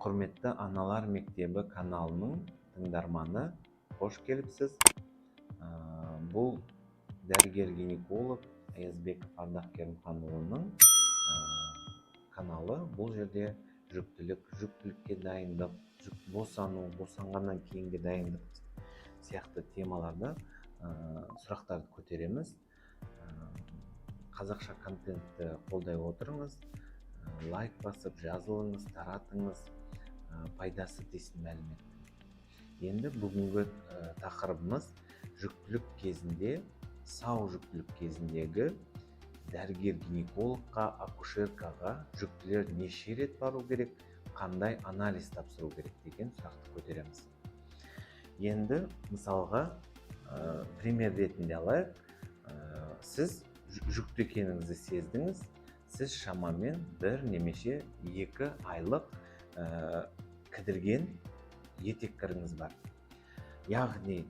Құрметті Аналар мектебі каналының тыңдарманы, қош келіпсіз. Бұл дәрігер-гинеколог Аязбеков Ардақ Керімханұлының каналы. Бұл жерде жүктілікке дайындық, босану, босанғаннан кейінгі дайындық сияқты темаларды, сұрақтарды көтереміз. Қазақша контентті қолдай отырыңыз, лайк басып, жазылыңыз, таратыңыз, пайдасы тисін мәліметтің. Енді бүгінгі тақырыбымыз жүктілік кезінде, сау жүктілік кезіндегі дәрігер-гинекологқа, акушеркаға жүктілер неше рет бару керек, қандай анализ тапсыру керек деген сұрақты көтереміз. Енді мысалға пример ретінде алайық. Сіз жүкті екеніңізді сездіңіз. Сіз шамамен бір немесе 2 айлық кідірген етеккіріңіз бар. Яғни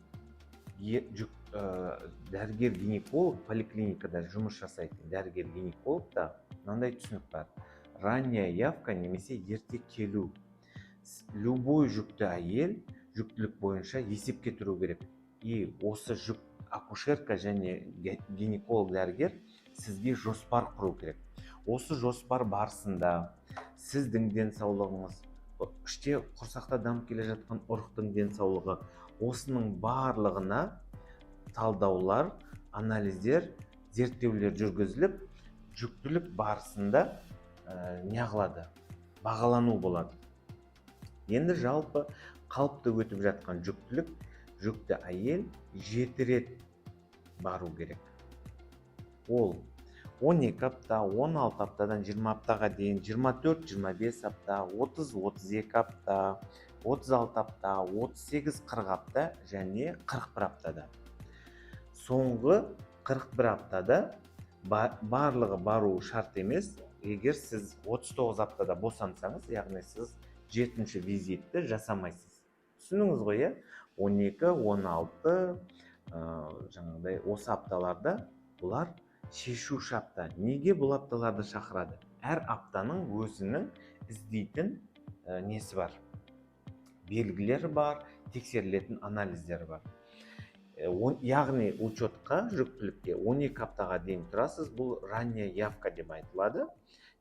дәрігер-гинеколог, поликлиникада жұмыс жасайтын дәрігер-гинекологта мынандай түсінік бар: ранняя явка немесе ерте келу. Любой жүкті әйел жүктілік бойынша есепке тұру керек. И осы акушерка және гинеколог дәрігер сізге жоспар құру керек. Осы жоспар барысында сіздің денсаулығыңыз, іште құрсақта дамып келе жатқан ұрықтың денсаулығы, осының барлығына талдаулар, анализдер, зерттеулер жүргізіліп, жүктілік барысында неғылады, бағалану болады. Енді жалпы қалыпты өтіп жатқан жүктілік, жүкті әйел 7 рет бару керек. Ол 12 апта, 16 аптадан 20 аптаға дейін, 24-25 апта, 30-32 апта, 36 апта, 38-40 апта және 41 аптада. Соңғы 41 аптада барлығы бару шарт емес. Егер сіз 39 аптада босансаңыз, яғни сіз 7-ші визитті жасамайсыз. Түсініңіз ғой, 12-16 жаңағыдай осы апталарда бұлар шешуші апта. Неге бұл апталарды шақырады? Әр аптаның өзінің іздейтін несі бар? Белгілері бар, тексерілетін анализдері бар. Яғни учетқа, жүктілікке 12 аптаға дейін тұрасыз. Бұл ранняя явка деп айтылады.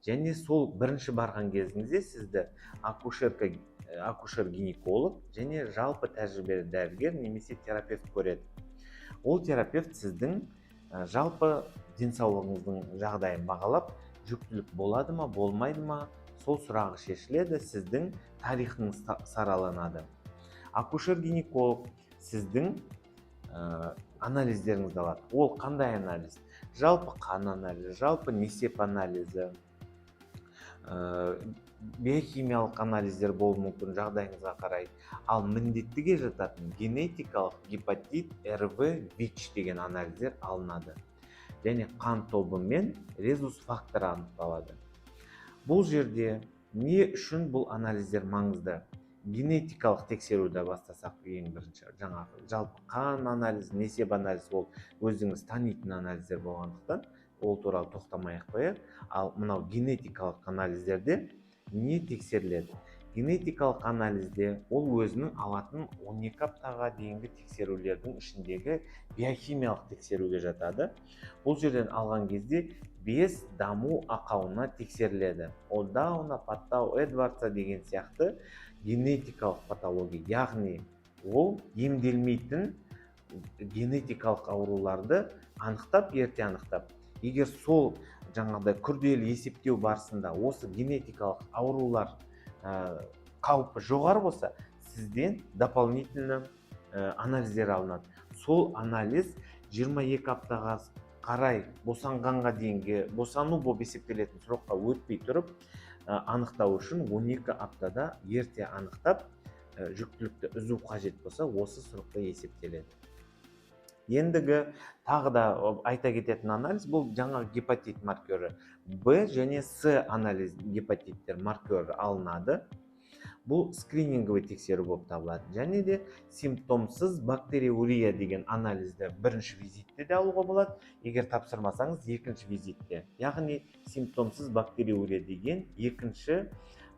Және сол бірінші барған кезіңізде сізді акушер-гинеколог және жалпы тәжірибелі дәрігер немесе терапевт көреді. Ол терапевт сіздің жалпы денсаулығыңыздың жағдайын бағалап, жүктілік болады ма, болмайды ма, сол сұрағы шешіледі, сіздің тарихыңыз сараланады. Акушер-гинеколог сіздің анализдеріңізді алады. Ол қандай анализ? Жалпы қан анализі, жалпы несеп анализі, биохимиялық анализдер болуы мүмкін, жағдайыңызға қарай. Ал міндеттіге жататын генетикалық гепатит, РВ, ВИЧ деген анализдер алынады. Және қан тобы мен резус факторы анықталады. Бұл жерде не үшін бұл анализдер маңызды? Генетикалық тексеруді бастасақ, ең бірінші, жаңағы жалпы қан анализі, несеп анализі, ол өзіңіз танитын анализдер болғандықтан, ол туралы тоқтамай-ақ қояйық. Ал мынау генетикалық анализдерде не тексеріледі? Генетикалық анализде ол өзінің алатын 12 аптаға дейінгі тексерулердің ішіндегі биохимиялық тексеруге жатады. Бұл жерден алған кезде 5 даму ақауына тексеріледі. Дауна, Паттау, Эдвардса деген сияқты генетикалық патология. Яғни ол емделмейтін генетикалық ауруларды анықтап, ерте анықтап. Егер сол жаңағыдай күрделі есептеу барысында осы генетикалық аурулар қаупі жоғары болса, сізден дополнительно анализдер алынады. Сол анализ 22 аптаға қарай босанғанға дейінгі босану болып есептелетін сұраққа өтпей тұрып, анықтау үшін 12 аптада ерте анықтап, жүктілікті үзу қажет болса, осы сұрақта есептеледі. Ендігі тағы да айта кететін анализ, бұл жаңа гепатит маркері. Б және С анализ гепатиттер маркері алынады. Бұл скрининговый тексеру болып табылады. Және де симптомсыз бактериурия деген анализді бірінші визитте де алуға болады. Егер тапсырмасаңыз, екінші визитте. Яғни симптомсыз бактериурия деген екінші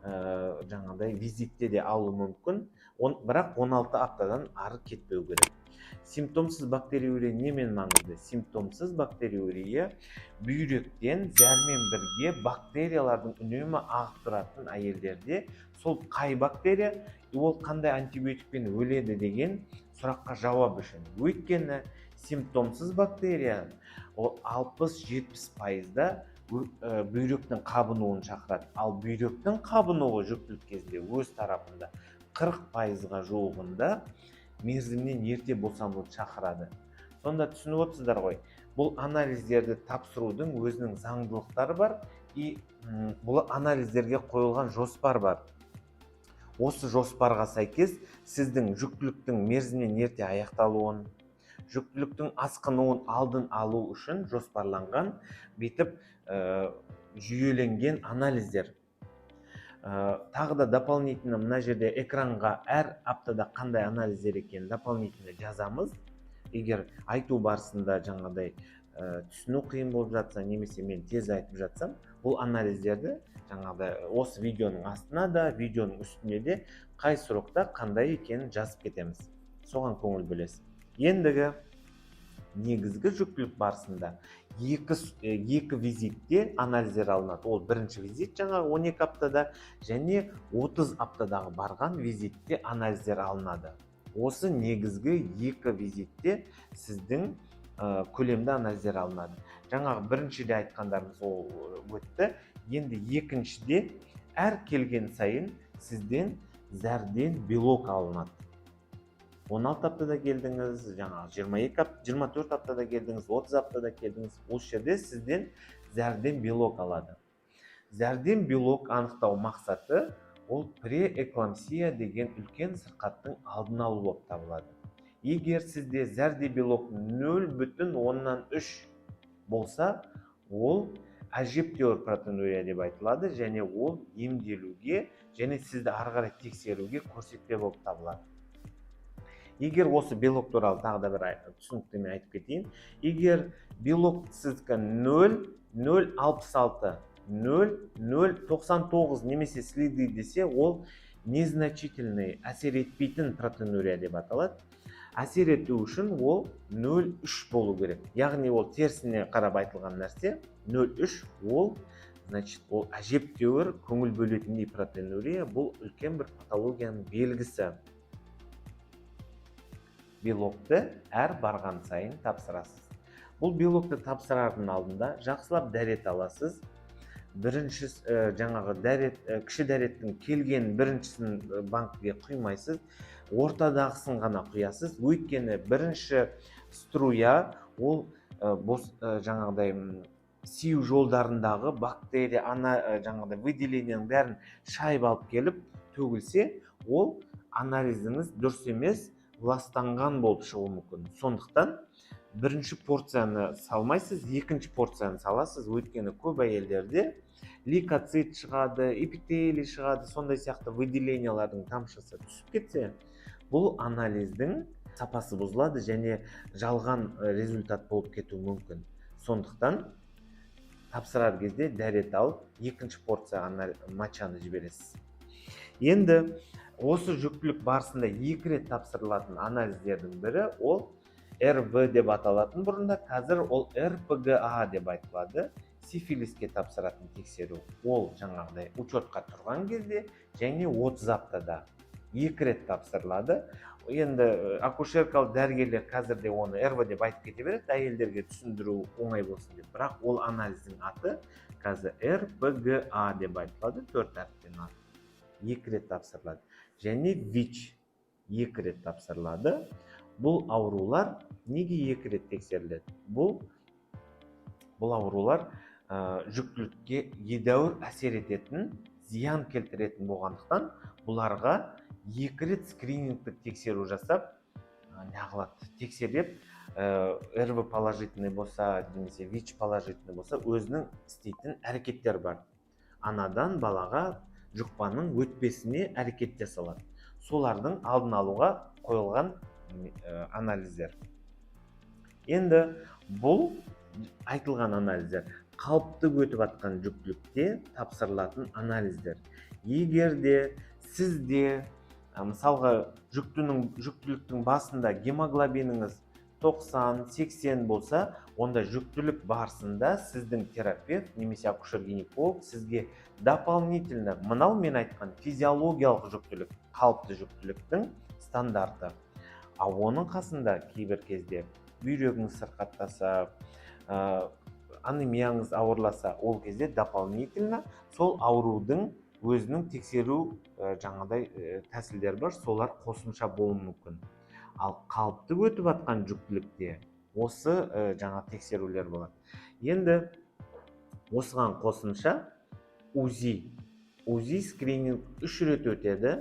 жаңағыдай визитте де алуу мүмкүн, бірақ 16 аптадан ары кетпеу керек. Симптомсыз бактериурия немен маңызды? Симптомсыз бактериурия бүйректен зәрмен бірге бактериялардың үнемі ағып тұратын әйелдерде сол қай бактерия, ол қандай антибиотикпен өледі деген сұраққа жауап үшін. Өйткені симптомсыз бактерия ол 60-70%-да бүйректің қабынуын шақырады. Ал бүйректің қабынуы жүктілік кезінде өз тарапында 40%-ға жуығында мерзімнен ерте босануды шақырады. Сонда түсініп отырсыздар ғой, бұл анализдерді тапсырудың өзінің заңдылықтары бар, и бұл анализдерге қойылған жоспар бар. Осы жоспарға сәйкес сіздің жүктіліктің мерзімнен ерте аяқталуын, жүктіліктің асқынуын алдын алу үшін жоспарланған бүйтіп жүйеленген анализдер. Тағы да дополнительно мына жерде экранға әр аптада қандай анализдер екенін дополнительно жазамыз. Егер айту барысында жаңағыдай түсіну қиын болып жатса, немесе мен тез айтып жатсам, бұл анализдерді жаңағыдай осы видеоның астына да, видеоның үстіне де қай сұрақта қандай екенін жазып кетеміз. Соған көңіл бөлесіз. Ендігі негізгі жүктілік барысында екі визитте анализдер алынады. Ол бірінші визит жаңағы 12 аптада және 30 аптадағы барған визитте анализдер алынады. Осы негізгі екі визитте сіздің көлемді анализдер алынады. Жаңағы біріншіде айтқандарымыз ол өтті. Енді екіншіде әр келген сайын сізден зәрден белок алынады. 16 аптада келдіңіз, жаңағы 24 аптада келдіңіз, 30 аптада келдіңіз. Осы жерде сізден зәрден белок алады. Зәрден белок анықтау мақсаты ол преэклампсия деген үлкен сырқаттың алдын алу болып табылады. Егер сізде зәрде белок 0,3 болса, ол әжептәуір протеинурия деп айтылады, және ол емделуге және сізді ары қарай тексеруге көрсетпе болып табылады. Егер осы белок туралы тағы да бір түсініктеме айтып кетейін. Егер белок сіздікі 0,66, 0,99 немесе следы десе, ол незначительный, әсер етпейтін протеинурия деп аталады. Әсер ету үшін ол 0,3 болу керек. Яғни ол терісіне қарап айтылған нәрсе 0,3, ол ол әжептәуір көңіл бөлетіндей протеинурия, бұл үлкен бір патологияның белгісі. Белокты әр барған сайын тапсырасыз. Бұл белокты тапсырардың алдында жақсылап дәрет аласыз. Бірінші жаңағы кіші дәреттің келген біріншісін банкіге құймайсыз, ортадағысын ғана құясыз. Өйткені бірінші струя ол жаңағыдай сию жолдарындағы бактерия, жаңағыдай выделенияның бәрін шайып алып келіп төгілсе, ол анализіңіз дұрыс емес, ластанған болып шығуы мүмкін. Сондықтан бірінші порцияны салмайсыз, екінші порцияны саласыз. Өйткені көп әйелдерде лейкоцит шығады, эпителий шығады, сондай сияқты выделениялардың тамшысы түсіп кетсе, бұл анализдің сапасы бұзылады және жалған результат болып кетуі мүмкін. Сондықтан тапсырар кезде дәрет алып, екінші порцияға мочаны жібересіз. Енді осы жүктілік барысында 2 рет тапсырылатын анализдердің бірі ол РВ деп аталатын бұрында, қазір ол РПГА деп айтылады. Сифилиске тапсыратын тексеру. Ол жаңағыдай учетқа тұрған кезде және 30 аптада 2 рет тапсырылады. Енді акушеркалық дәрігерлер қазірде оны РВ деп айтып кете береді, әйелдерге түсіндіру оңай болсын деп. Бірақ ол анализдің аты қазір РПГА деп айтылады, 4 әріптен аты. 2 рет тапсырылады. Және ВИЧ 2 рет тапсырылады. Бұл аурулар неге 2 рет тексеріледі? Бұл аурулар жүктілікке едәуір әсер ететін, зиян келтіретін болғандықтан, бұларға 2 рет скринингтік тексеру жасап, тексеріп, РВ положительный болса, немесе ВИЧ положительный болса, өзінің істейтін әрекеттер бар. Анадан балаға жұқпаның өтпесіне әрекет жасалады. Солардың алдын алуға қойылған анализдер. Енді бұл айтылған анализдер қалыпты өтіп атқан жүктілікте тапсырылатын анализдер. егерде сізде мысалға жүктіліктің басында гемоглобиніңіз 90-80 болса, онда жүктілік барысында сіздің терапевт немесе акушер-гинеколог сізге дополнительно мынау мен айтқан физиологиялық жүктілік, қалыпты жүктіліктің стандарты. Оның қасында кейбір кезде бүйрегіңіз сырқаттаса, анемияңыз ауырласа, ол кезде дополнительно сол аурудың өзінің тексеру жаңағыдай тәсілдер бар, солар қосымша болуы мүмкін. Ал қалыпты өтіп жатқан жүктілікте осы жаңа тексерулер болады. Енді осыған қосымша УЗИ скрининг 3 рет өтеді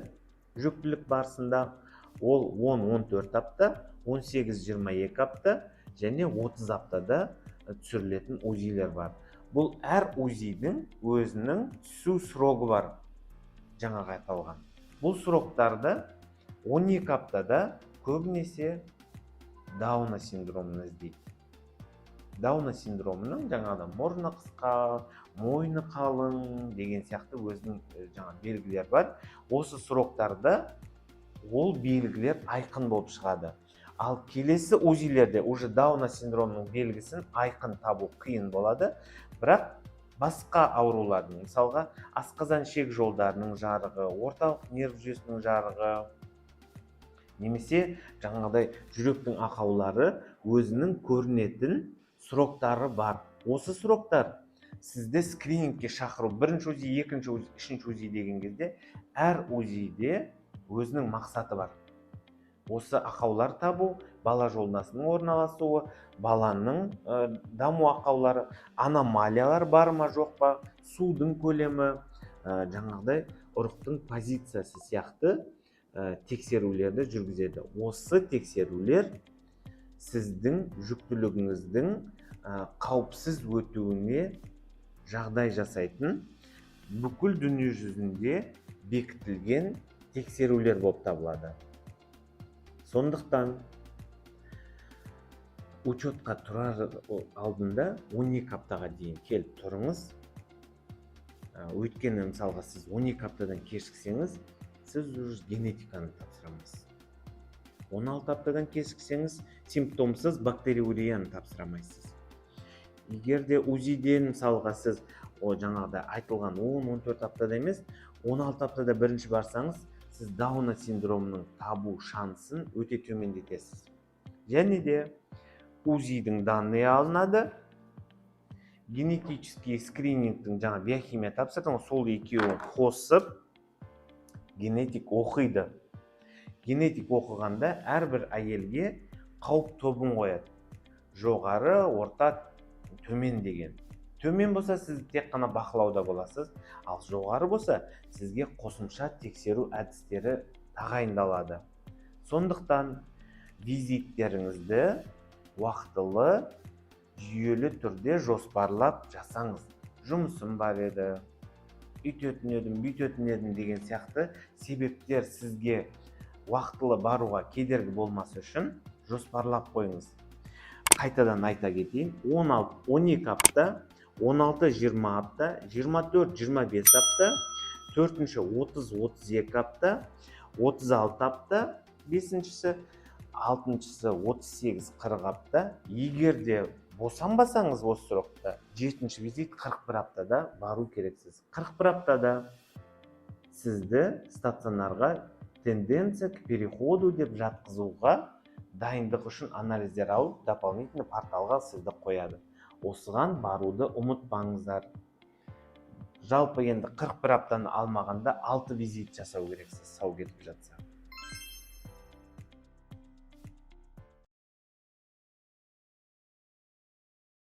жүктілік барысында. Ол 10-14 апта, 18-22 апта және 30 аптада түсірілетін УЗИлер бар. Бұл әр УЗИдің өзінің түсу срогы бар, жаңағы айтылған. Бұл срогтарды 12 аптада көбінесе Дауна синдромын іздейді. Дауна синдромының жаңағыда мұрны қысқа, мойны қалың деген сияқты өзінің жаңа белгілер бар. Осы сроктарда ол белгілер айқын болып шығады. Ал келесі УЗИлерде уже Дауна синдромының белгісін айқын табу қиын болады. Бірақ басқа аурулардың, мысалға асқазан ішек жолдарының жарығы, орталық нерв жүйесінің жарығы, немесе жаңағыдай жүректің ақаулары өзінің көрінетін сроктары бар. Осы сроктар сізді скринингке шақыру, бірінші УЗИ, екінші УЗИ, үшінші УЗИ деген кезде әр УЗИде өзінің мақсаты бар. Осы ақаулар табу, бала жолнасының орналасуы, баланың даму ақаулары, аномалиялар бар ма жоқ па, судың көлемі, жаңағыдай ұрықтың позициясы сияқты тексерулерді жүргізеді. Осы тексерулер сіздің жүктілігіңіздің қауіпсіз өтуіне жағдай жасайтын бүкіл дүние жүзінде бекітілген тексерулер болып табылады. Сондықтан учетқа тұрар алдында 12 аптаға дейін келіп тұрыңыз. Өйткені мысалға сіз 12 аптадан кешіксеңіз, сіз уже генетиканы тапсырамайсыз. 16 аптадан кешіксеңіз, симптомсыз бактериурияны тапсырамайсыз. Егерде УЗИден мысалға сіз жаңағыда айтылған 10-14 аптада емес, 16 аптада бірінші барсаңыз, сіз Дауна синдромының табу шансын өте төмендетесіз. Және де УЗИдің данные алынады, генетический скринингтің жаңа биохимия тапсырдың, сол екеуін қосып генетик оқиды. Генетик оқығанда әрбір әйелге қауіп тобын қояды. Жоғары, орта, төмен деген. Төмен болса сіз тек қана бақылауда боласыз, ал жоғары болса сізге қосымша тексеру әдістері тағайындалады. Сондықтан визиттеріңізді уақытылы, жүйелі түрде жоспарлап жасаңыз. Жұмысым бар еді, үйтетін едім, бүйтетін едім деген сияқты себептер сізге уақытылы баруға кедергі болмасы үшін жоспарлап қойыңыз. Қайтадан айта кетейін, 12 апта, 16-20 апта, 24-25 апта, 4-ші 30-32 апта, 36 апта, 5-ші, 6-ші 38-40 апта. Егерде босанбасаңыз осы срокта, 7-ші визит 41 аптада бару керексіз. 41 аптада сізді стационарға тенденция к переходу деп жатқызуға дайындық үшін анализдер алып, дополнительно порталға сізді қояды. Осыған баруды ұмытпаңыздар. Жалпы енді 41 аптаны алмағанда 6 визит жасау керексіз, сау кетіп жатса.